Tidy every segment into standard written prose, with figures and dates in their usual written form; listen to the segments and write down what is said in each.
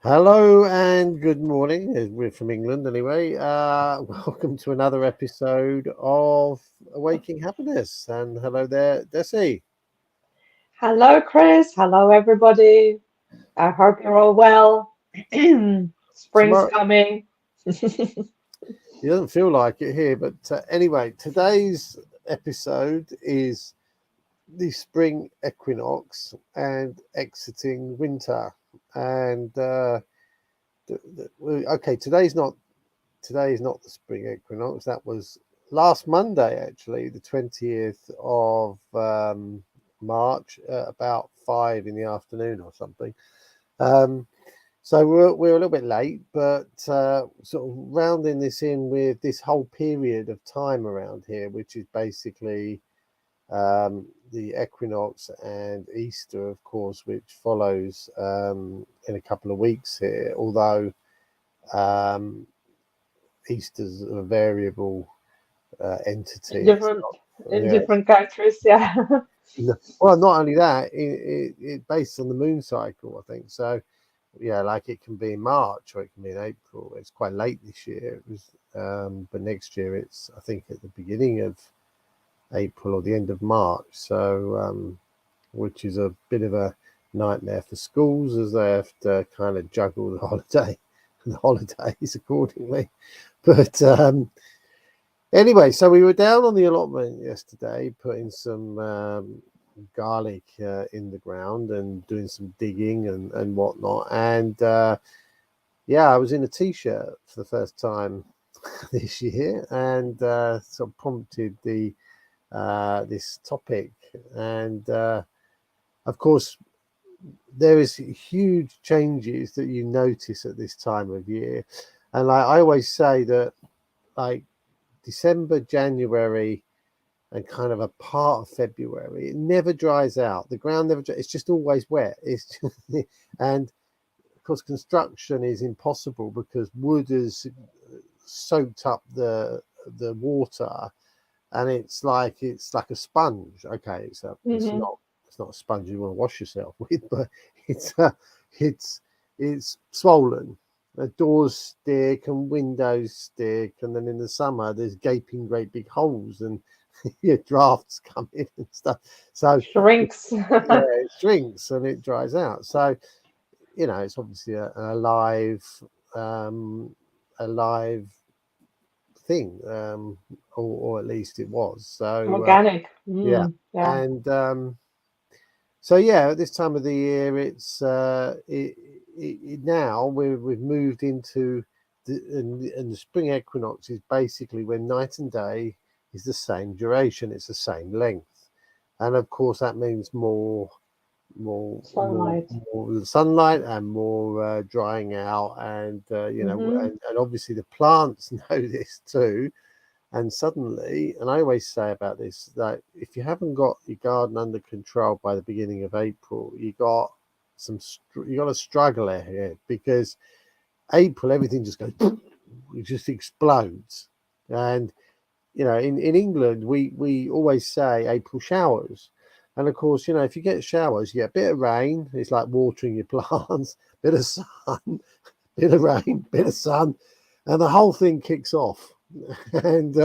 Hello and good morning. We're from England anyway. Welcome to another episode of Awaking Happiness. And hello there, Desi. Hello, Chris. Hello, everybody. I hope you're all well. Spring's Tomorrow, coming. it doesn't feel like it here, but anyway, today's episode is the spring equinox and exiting winter. And okay, today is not the spring equinox. That was last Monday, actually, the 20th of March, about 5 in the afternoon or something. Um, so we're a little bit late, but sort of rounding this in with this whole period of time around here, which is basically the equinox and Easter, of course, which follows in a couple of weeks here. Although um, Easter's a variable In entity. It's different not, in yeah. different countries, yeah. Well, not only that, it based on the moon cycle, I think. So, yeah, like it can be in March or it can be in April. It's quite late this year. It was, but next year it's I think at the beginning of April or the end of March. So, which is a bit of a nightmare for schools as they have to kind of juggle the holidays accordingly. But anyway, so we were down on the allotment yesterday, putting some garlic in the ground and doing some digging and whatnot. And yeah, I was in a t-shirt for the first time this year, and sort of prompted the this topic. And of course, there is huge changes that you notice at this time of year, and like I always say that like December, January, and kind of a part of February, it never dries out. The ground never dries. It's just always wet. It's just, and of course construction is impossible because wood has soaked up the water, and it's like a sponge. Okay, hmm it's not a sponge you want to wash yourself with, but it's it's it's swollen. The doors stick and windows stick, and then in the summer there's gaping great big holes, and yeah, drafts come in and stuff. So Shrinks. yeah, it shrinks and it dries out. So it's obviously um, a live thing, or at least it was. So Organic. yeah, Yeah. and so yeah, at this time of the year, now we've moved into and the spring equinox is basically when night and day is the same duration, it's the same length, and of course that means more more Sunlight. more sunlight and more drying out, and hmm and obviously the plants know this too. And suddenly, and I always say about this, that if you haven't got your garden under control by the beginning of April, you got to struggle ahead, because April everything just goes, it just explodes. And in England we always say April showers, and of course if you get showers, you get a bit of rain. It's like watering your plants, bit of sun, bit of rain, bit of sun, and the whole thing kicks off. And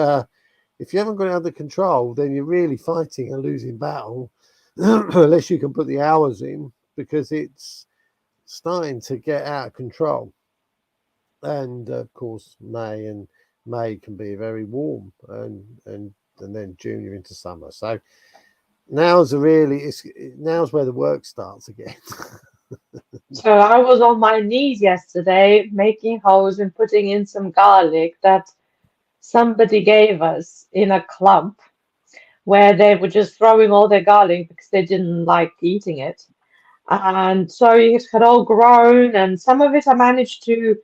if you haven't got it under control, then you're really fighting a losing battle, unless you can put the hours in, because it's starting to get out of control. And of course, May can be very warm, and then June you're into summer. So now's where the work starts again. So I was on my knees yesterday making holes and putting in some garlic that somebody gave us in a clump where they were just throwing all their garlic because they didn't like eating it. And so it had all grown, and some of it I managed to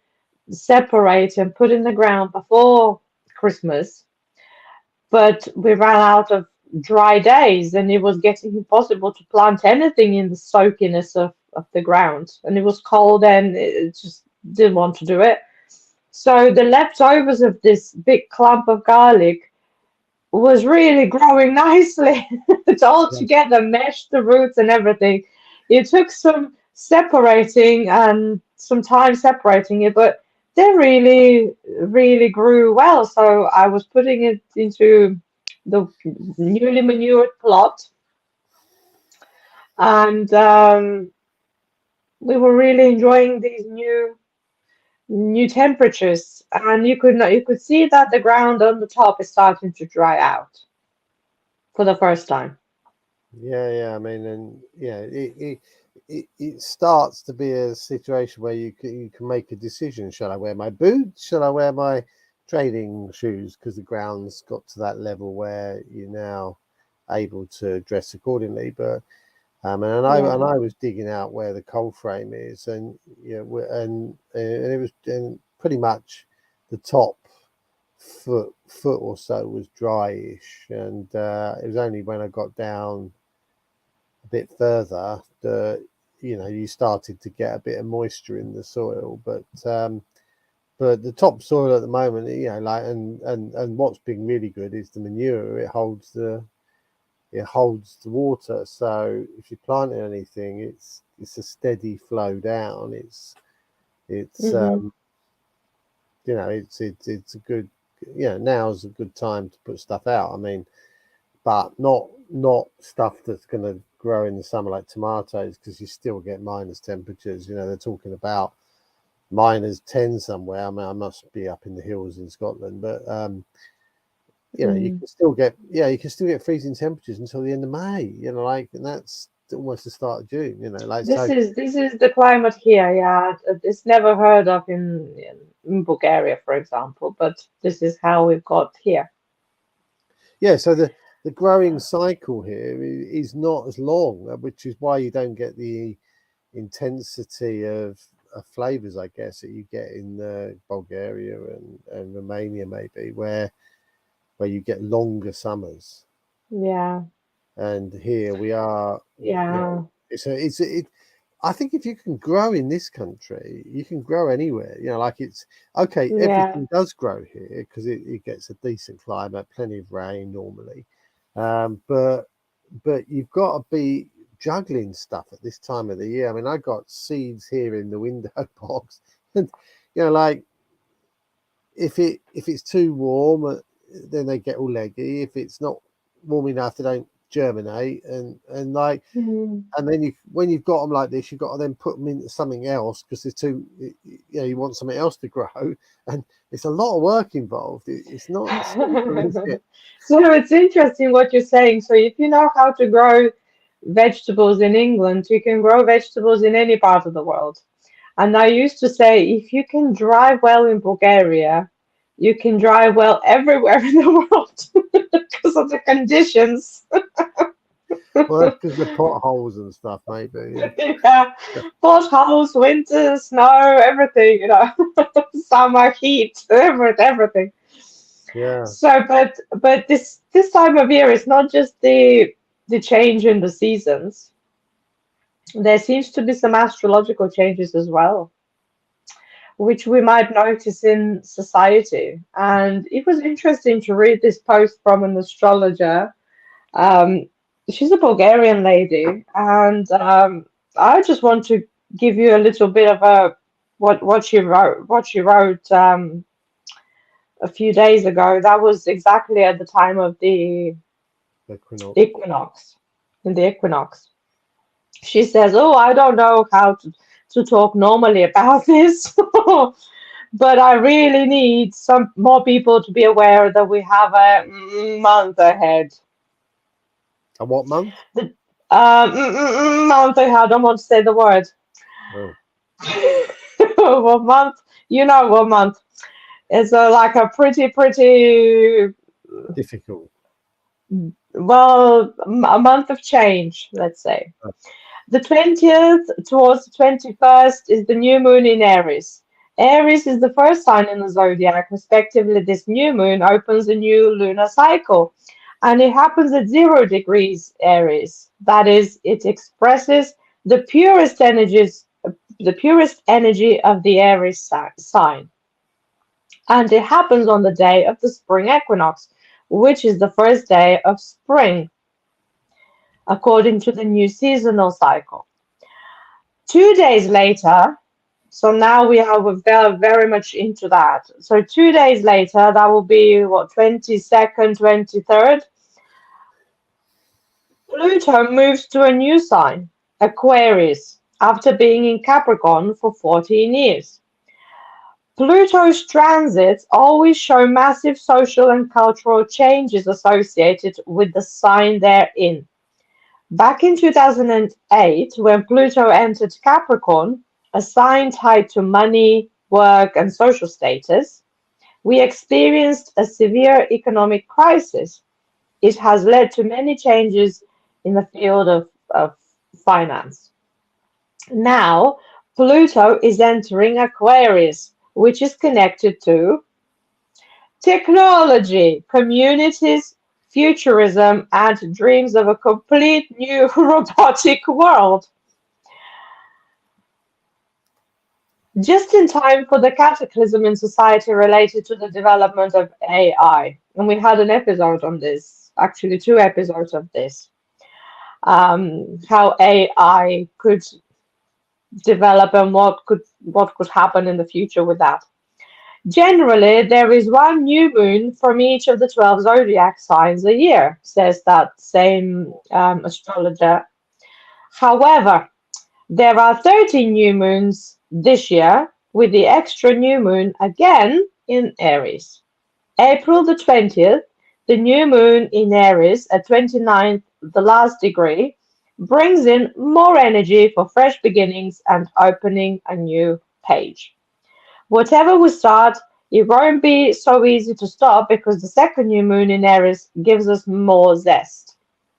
separate and put in the ground before Christmas. But we ran out of dry days, and it was getting impossible to plant anything in the soakiness of the ground. And it was cold, and it just didn't want to do it. So the leftovers of this big clump of garlic was really growing nicely. It's all Yeah. together, meshed the roots and everything. It took some separating and some time separating it, but they really, really grew well. So I was putting it into the newly manured plot, and we were really enjoying these new temperatures, and you could see that the ground on the top is starting to dry out for the first time. Yeah. I mean, and yeah, it starts to be a situation where you can make a decision. Shall I wear my boots? Shall I wear my training shoes? Because the ground's got to that level where you're now able to dress accordingly. But and Yeah. I was digging out where the cold frame is, and and it was and pretty much the top foot or so was dryish, and it was only when I got down a bit further that you started to get a bit of moisture in the soil, but the topsoil at the moment, like and what's been really good is the manure. It holds the water, so if you're planting anything, it's a steady flow down. It's Hmm. it's a good, now's a good time to put stuff out. I mean, but not stuff that's going to grow in the summer like tomatoes, because you still get minus temperatures. They're talking about -10 somewhere. I mean, I must be up in the hills in Scotland, but Mm. you can still get freezing temperatures until the end of May. Like, and that's almost the start of June. Like, so. This is the climate here. Yeah, it's never heard of in Bulgaria, for example, but this is how we've got here. Yeah, so the growing cycle here is not as long, which is why you don't get the intensity of flavors, I guess, that you get in Bulgaria and Romania, maybe, where you get longer summers. Yeah, And here we are, yeah, it. I think if you can grow in this country, you can grow anywhere. Like, it's okay. yeah. Everything does grow here because it gets a decent climate, plenty of rain normally. But you've got to be juggling stuff at this time of the year. I mean, I got seeds here in the window box, and like, if it's too warm, then they get all leggy. If it's not warm enough, they don't germinate, and like, Mm. and then when you've got them like this, you've got to then put them into something else because they're too, you want something else to grow, and it's a lot of work involved. It's not simple, is it? So it's interesting what you're saying. So if you know how to grow vegetables in England, you can grow vegetables in any part of the world. And I used to say, if you can drive well in Bulgaria, you can drive well everywhere in the world because of the conditions. Well, that's because the potholes and stuff, maybe. Yeah, potholes, winter, snow, everything, summer heat, everything. Yeah. So, but this time of year is not just the change in the seasons. There seems to be some astrological changes as well, which we might notice in society. And it was interesting to read this post from an astrologer. Um, she's a Bulgarian lady, and I just want to give you a little bit of a what she wrote. What she wrote a few days ago. That was exactly at the time of the Equinox. equinox. In the equinox, she says, "Oh, I don't know how to talk normally about this." But I really need some more people to be aware that we have a month ahead. And what month? The month ahead. I don't want to say the word. Oh, What month? You know what month? It's like a pretty difficult. well a month of change. Let's say the 20th towards the 21st is the new moon in Aries. Aries is the first sign in the zodiac. Respectively, this new moon opens a new lunar cycle, and it happens at 0 degrees Aries. That is, it expresses the purest energies, the purest energy of the Aries sign, and it happens on the day of the spring equinox, which is the first day of spring, according to the new seasonal cycle. 2 days later, So now we are very much into that. So 2 days later, that will be what, 22nd, 23rd, Pluto moves to a new sign, Aquarius, after being in Capricorn for 14 years. Pluto's transits always show massive social and cultural changes associated with the sign they're in. Back in 2008, when Pluto entered Capricorn, a sign tied to money, work, and social status, we experienced a severe economic crisis. It has led to many changes in the field of finance. Now, Pluto is entering Aquarius, which is connected to technology, communities, futurism, and dreams of a complete new robotic world. Just in time for the cataclysm in society related to the development of AI. And we had an episode on this, actually, 2 episodes of this, how AI could develop and what could happen in the future with that. Generally, there is one new moon from each of the 12 zodiac signs a year, says that same astrologer. However, there are 13 new moons this year, with the extra new moon again in Aries. April the 20th, the new moon in Aries at 29th, the last degree, brings in more energy for fresh beginnings and opening a new page. Whatever we start, it won't be so easy to stop because the second new moon in Aries gives us more zest.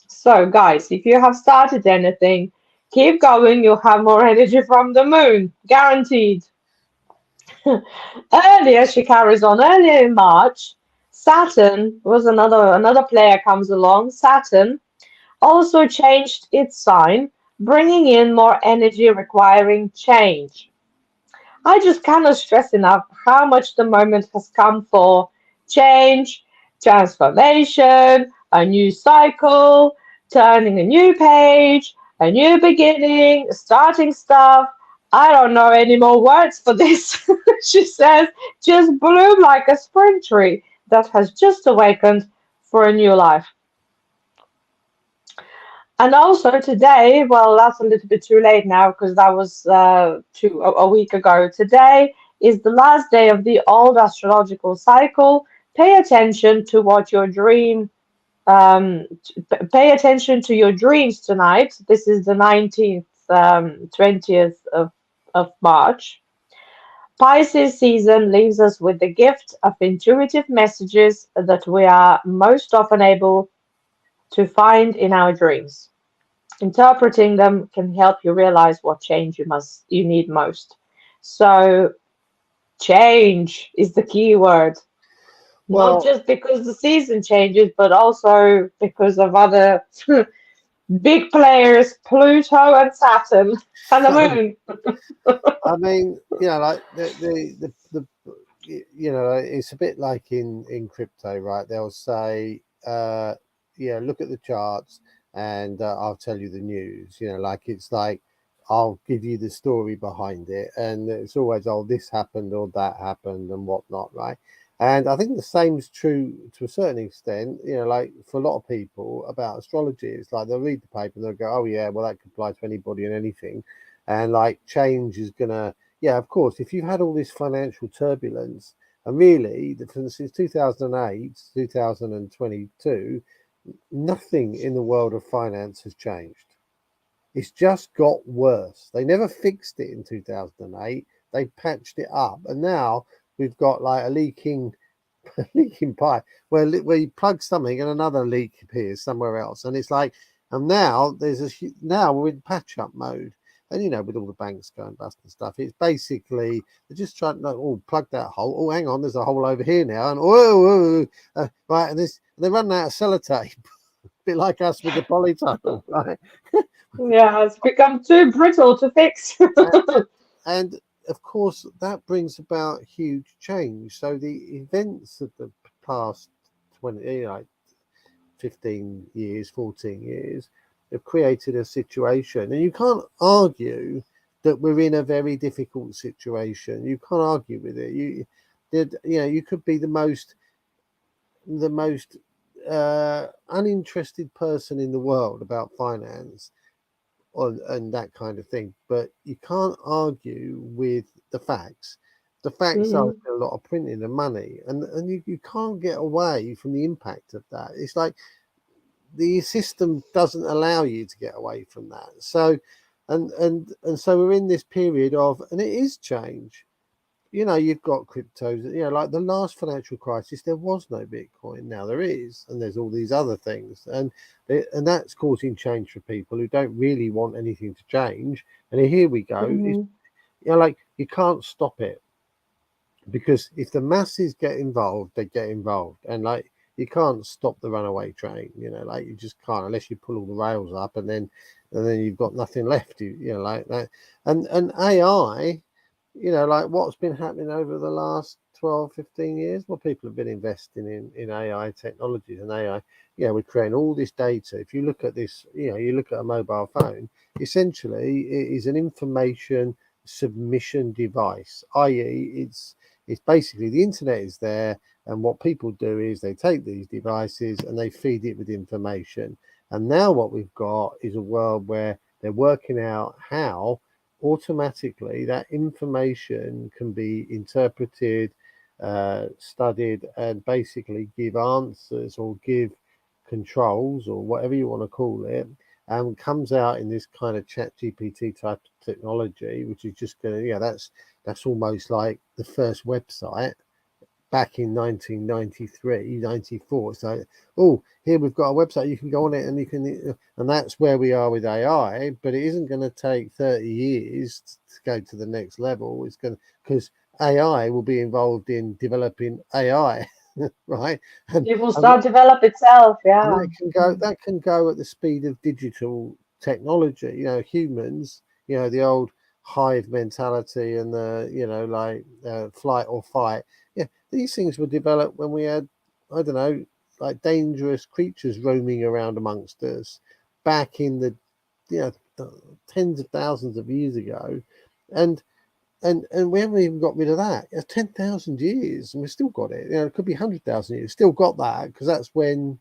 So, guys, if you have started anything, keep going, you'll have more energy from the moon, guaranteed. Earlier, she carries on, earlier in March, Saturn was another player comes along. Saturn also changed its sign, bringing in more energy requiring change. I just cannot stress enough how much the moment has come for change, transformation, a new cycle, turning a new page, a new beginning, starting stuff. I don't know any more words for this. She says, just bloom like a spring tree that has just awakened for a new life. And also today, well, that's a little bit too late now because that was a week ago. Today is the last day of the old astrological cycle. Pay attention to what your dream. Pay attention to your dreams tonight. This is the 19th, 20th of March. Pisces season leaves us with the gift of intuitive messages that we are most often able to find in our dreams. Interpreting them can help you realize what change you need most. So change is the key word. Not Well, just because the season changes, but also because of other big players, Pluto and Saturn and the moon. I mean, like the it's a bit like in crypto, right? They'll say, look at the charts, and I'll tell you the news. Like it's like I'll give you the story behind it, and it's always, oh, this happened or that happened and whatnot, right? And I think the same is true to a certain extent. Like for a lot of people about astrology, it's like they'll read the paper and they'll go, oh yeah, well that could apply to anybody and anything, and like change is gonna, yeah, of course, if you've had all this financial turbulence, and really, since 2008, 2022, nothing in the world of finance has changed. It's just got worse. They never fixed it in 2008. They patched it up, and now we've got like a leaking leaking pipe where you plug something and another leak appears somewhere else, and it's like, and now now we're in patch up mode. And with all the banks going bust and stuff, it's basically they're just trying to, oh, plug that hole. Oh, hang on, there's a hole over here now, and right, and they're running out of sellotape, a bit like us with the polytunnel, right? Yeah, it's become too brittle to fix. And of course, that brings about huge change. So the events of the past 20, 15 years, 14 years, have created a situation. And you can't argue that we're in a very difficult situation. You can't argue with it. You could be the most uninterested person in the world about finance and that kind of thing, but you can't argue with the facts. The facts are Mm-hmm. a lot of printing and money, and you can't get away from the impact of that. It's like the system doesn't allow you to get away from that. So, and so we're in this period of, and it is change. You've got cryptos. Like the last financial crisis, there was no Bitcoin. Now there is, and there's all these other things, and that's causing change for people who don't really want anything to change. And here we go. It's, Mm-hmm. like you can't stop it, because if the masses get involved, they get involved, and like you can't stop the runaway train. Like you just can't, unless you pull all the rails up, and then you've got nothing left. Like that, and AI. Like what's been happening over the last 12, 15 years. Well, people have been investing in AI technologies and AI. We're creating all this data. If you look at this, you look at a mobile phone, essentially it is an information submission device, i.e. it's basically the internet is there, and what people do is they take these devices and they feed it with information. And now what we've got is a world where they're working out how automatically that information can be interpreted, studied, and basically give answers or give controls or whatever you want to call it, and comes out in this kind of chat GPT type of technology, which is just going to, that's almost like the first website back in 1993, 94. So, here we've got a website, you can go on it and you can, and that's where we are with AI, but it isn't going to take 30 years to go to the next level. It's going to, because AI will be involved in developing AI, right? And, It will and start develop itself. and Yeah. that can go at the speed of digital technology. Humans, the old hive mentality and the like flight or fight. These things were developed when we had, I don't know, like dangerous creatures roaming around amongst us back in the you know tens of thousands of years ago, and and we haven't even got rid of that. It's 10,000 years and we've still got it. It could be 100,000 years, still got that, because that's when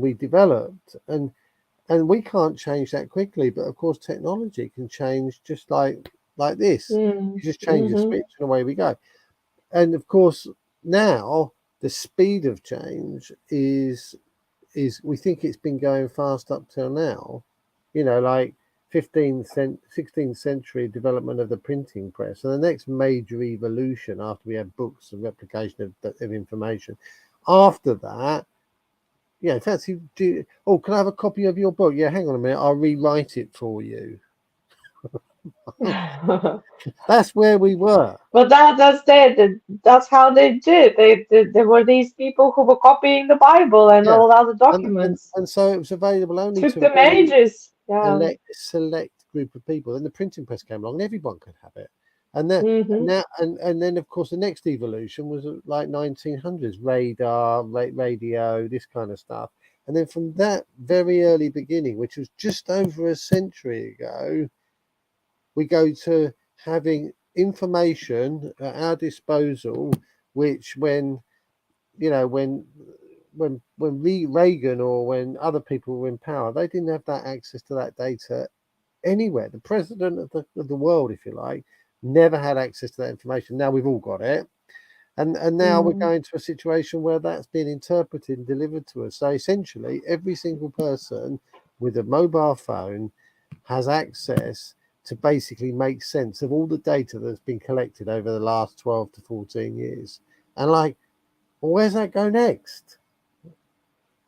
we developed, and we can't change that quickly. But of course technology can change just like this. Mm. You just change the Mm-hmm. switch and away we go. And of course now the speed of change is we think it's been going fast up till now, like 16th century development of the printing press, and the next major evolution after we have books and replication of information. After that, in fact, can I have a copy of your book? Yeah, hang on a minute, I'll rewrite it for you. That's where we were. But that's how they did. There were these people who were copying the Bible and Yeah, all other and and, documents. and so it was available only Took to a them very ages. Yeah. select group of people. Then the printing press came along, and everyone could have it. And then and Mm-hmm. now and then of course the next evolution was like 1900s radar, radio, this kind of stuff. And then from that very early beginning, which was just over a century ago, we go to having information at our disposal, which when Reagan or when other people were in power, they didn't have that access to that data anywhere. The president of the world, if you like, never had access to that information. Now we've all got it. And now we're Mm. going to a situation where that's being interpreted and delivered to us. So essentially, every single person with a mobile phone has access to basically make sense of all the data that's been collected over the last 12 to 14 years. And like, well, where's that go next?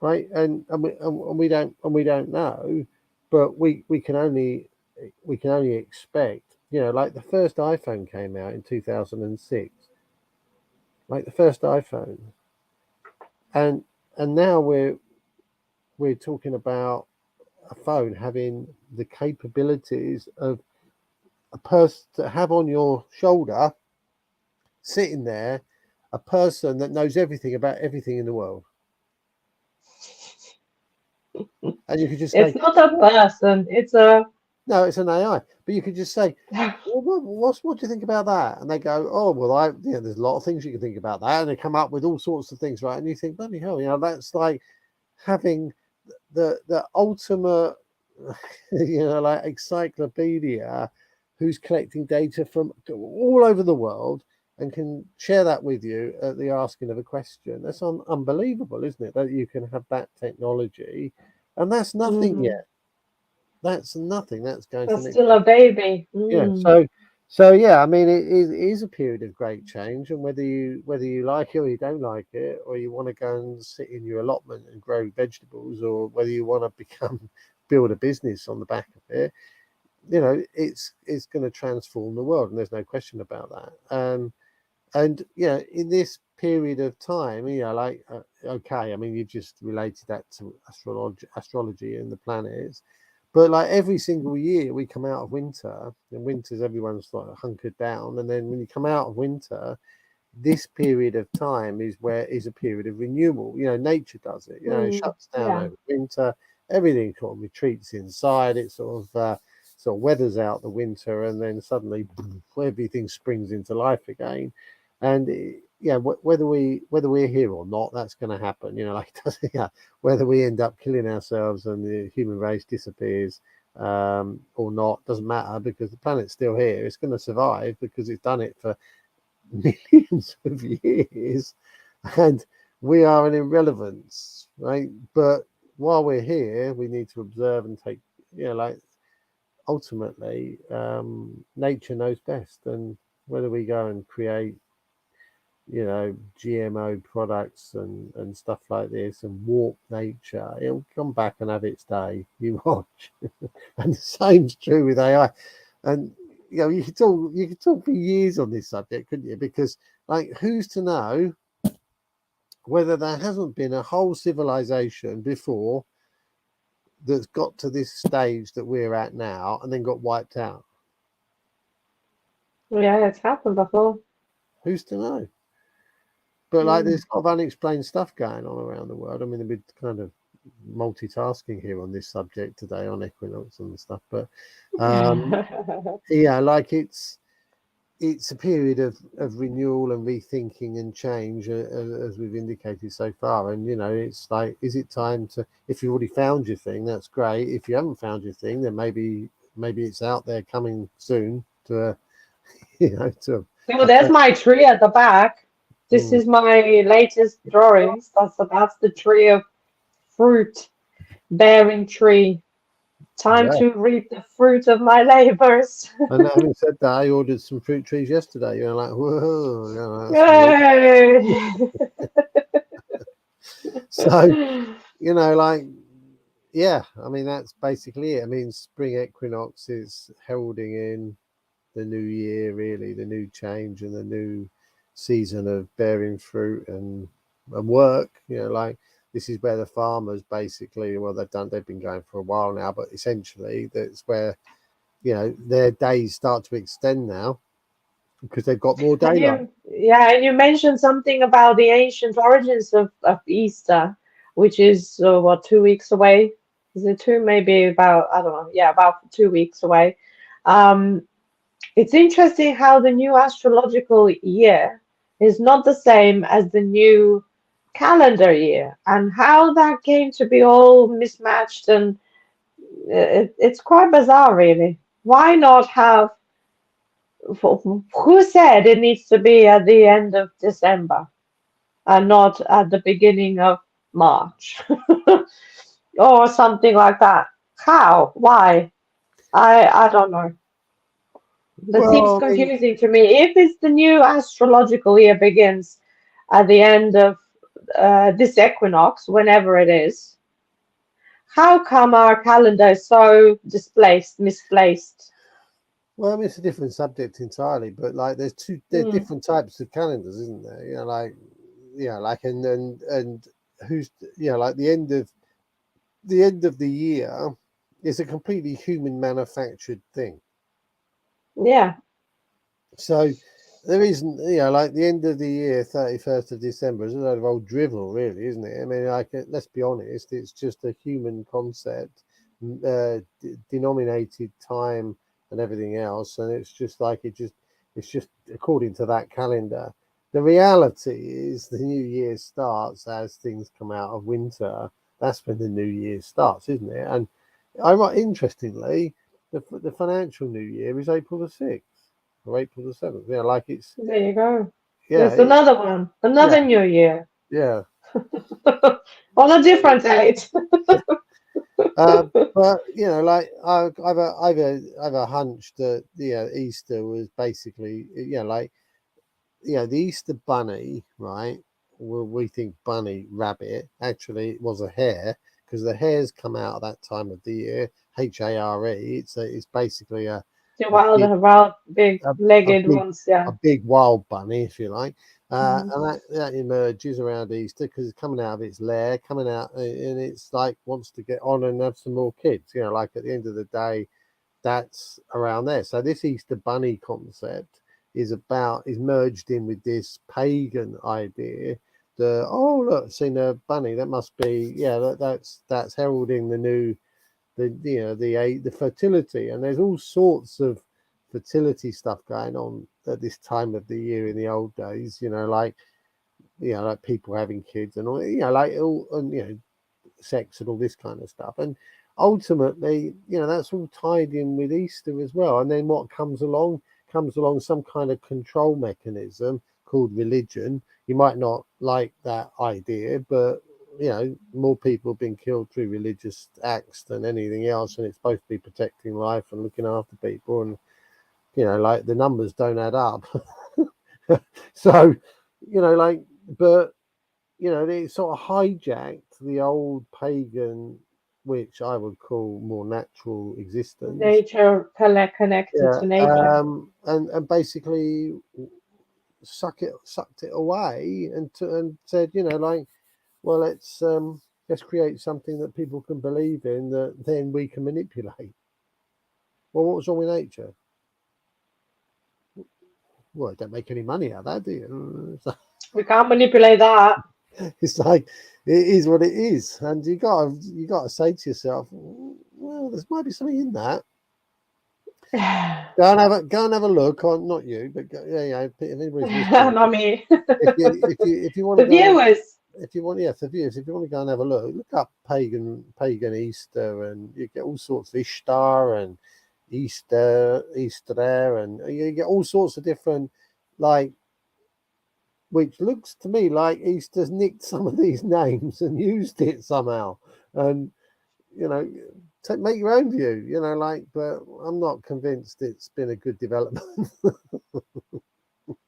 Right? And we don't know, but we can only expect. Like the first iPhone came out in 2006, like the first iPhone, and now we're talking about a phone having the capabilities of a person to have on your shoulder, sitting there, a person that knows everything about everything in the world, and you could just It's say, not a person. It's a no, it's an AI. But you could just say, well, what do you think about that? And they go, oh, well, there's a lot of things you can think about that, and they come up with all sorts of things, right? And you think, bloody hell, that's like having the ultimate, like encyclopedia, who's collecting data from all over the world and can share that with you at the asking of a question. That's unbelievable, isn't it? That you can have that technology, and that's nothing Mm, yet. That's nothing. That's going to that's the next. still a baby. Yeah. Mm, So yeah. I mean, it is a period of great change, and whether you like it or you don't like it, or you want to go and sit in your allotment and grow vegetables, or whether you want to build a business on the back of it, it's going to transform the world, and there's no question about that. And in this period of time, like okay, I mean, you just related that to astrology and the planets, but like every single year we come out of winter, and winter's everyone's like hunkered down, and then when you come out of winter, this period of time is a period of renewal. Nature does it. It mm, shuts down yeah. over winter. Everything sort of retreats inside. It sort of weathers out the winter, and then suddenly everything springs into life again. And yeah, whether we're here or not, that's going to happen. Like it does. Yeah, whether we end up killing ourselves and the human race disappears or not doesn't matter, because the planet's still here. It's going to survive because it's done it for millions of years, and we are an irrelevance, right? But while we're here, we need to observe and take, like ultimately, nature knows best, and whether we go and create, GMO products and stuff like this and warp nature, it'll come back and have its day. You watch, and the same's true with AI. And you could talk for years on this subject, couldn't you? Because like, who's to know whether there hasn't been a whole civilization before that's got to this stage that we're at now and then got wiped out? Yeah, it's happened before. Who's to know? But like, Mm. there's a lot of unexplained stuff going on around the world. I mean, we're kind of multitasking here on this subject today on Equinox and stuff, but um, yeah, like it's a period of renewal and rethinking and change, as we've indicated so far. And it's like, is it time to? If you've already found your thing, that's great. If you haven't found your thing, then maybe it's out there coming soon to to Oh, a there's my tree at the back. This mm, is my latest drawings. That's the tree of fruit bearing tree. Time yeah. to reap the fruit of my labors. And having said that, I ordered some fruit trees yesterday. Like, whoa, that's weird. Yay! So like, yeah, I mean, that's basically it. I mean, spring equinox is heralding in the new year, really, the new change and the new season of bearing fruit and work. Like, this is where the farmers basically, well, they've been going for a while now, but essentially that's where their days start to extend now because they've got more And daylight. you mentioned something about the ancient origins of Easter, which is what, 2 weeks away? Is it two? Maybe about, I don't know. Yeah, about 2 weeks away. Um, it's interesting how the new astrological year is not the same as the new calendar year, and how that came to be all mismatched, and it's quite bizarre, really. Why not have? Who said it needs to be at the end of December and not at the beginning of March or something like that? How? Why? I don't know. That seems Well, I mean, confusing to me. If it's the new astrological year begins at the end of this equinox, whenever it is, how come our calendar is so misplaced? it's a different subject entirely, but like, there's Hmm. different types of calendars, isn't there? Like, like, and who's, like, the end of the year is a completely human manufactured thing. Yeah. So there isn't, like, the end of the year, 31st of December, is a load of old drivel, really, isn't it? I mean, like, let's be honest, it's just a human concept, denominated time and everything else, and it's just like it's just according to that calendar. The reality is the new year starts as things come out of winter. That's when the new year starts, isn't it? And interestingly, the financial new year is April the 6th or April the 7th. Yeah, like it's There you go. yeah, There's another one, yeah, another New Year yeah. on a different date. But you know, like I've a hunch that Easter was basically like the Easter bunny, right? Well, we think bunny rabbit. Actually, it was a hare because the hares come out at that time of the year. Hare. It's basically The a big wild, big a, a legged big ones, yeah. a big wild bunny, if you like, Mhm. and that emerges around Easter because it's coming out of its lair, coming out, and it's like wants to get on and have some more kids. Like at the end of the day, that's around there. So this Easter bunny concept is merged in with this pagan idea. Look, seen a bunny, that must be that's heralding the new the fertility, and there's all sorts of fertility stuff going on at this time of the year in the old days, like like people having kids and all, like all, and sex and all this kind of stuff. And ultimately, that's all tied in with Easter as well. And then what comes along some kind of control mechanism called religion. You might not like that idea, but more people have been killed through religious acts than anything else, and it's supposed to be protecting life and looking after people, and like the numbers don't add up. So like, but they sort of hijacked the old pagan, which I would call more natural existence. Nature connected Yeah, to nature. and basically sucked it away and said, like, well, let's create something that people can believe in that then we can manipulate. Well, what was wrong with nature? Well, don't make any money out of that, do you? We can't manipulate that. It's like it is what it is, and you got to say to yourself, well, there might be something in that. Go and have a look on, not you, but if anybody's listening, Not me. if you want to The go, viewers. if you want, for viewers, if you want to go and have a look up pagan Easter, and you get all sorts of Ishtar and Easter, and you get all sorts of different, like, which looks to me like Easter's nicked some of these names and used it somehow. And you know, make your own view. Like, but I'm not convinced it's been a good development.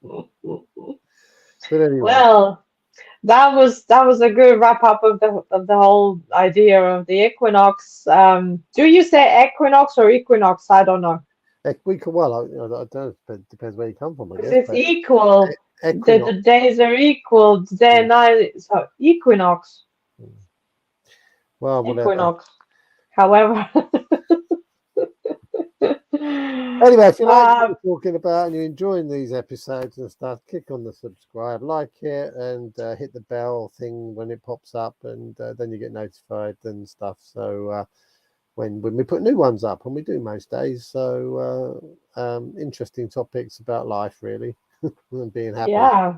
But anyway, Well, that was a good wrap up of the whole idea of the equinox. Do you say equinox or equinox? I don't know. we could, well, I don't know. Depends where you come from, I Because guess. it's But equal. The equinox. days are equal. Day and night. So equinox. Well, whatever. Equinox. However. Anyway, if you like what uh, we're talking about and you're enjoying these episodes and stuff, click on the subscribe, like it, and hit the bell thing when it pops up, and then you get notified and stuff. So when we put new ones up, and we do most days. So interesting topics about life, really, and being happy. yeah.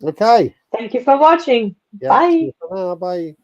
Okay. Thank you for watching. Yep. See Bye. you for now. Bye.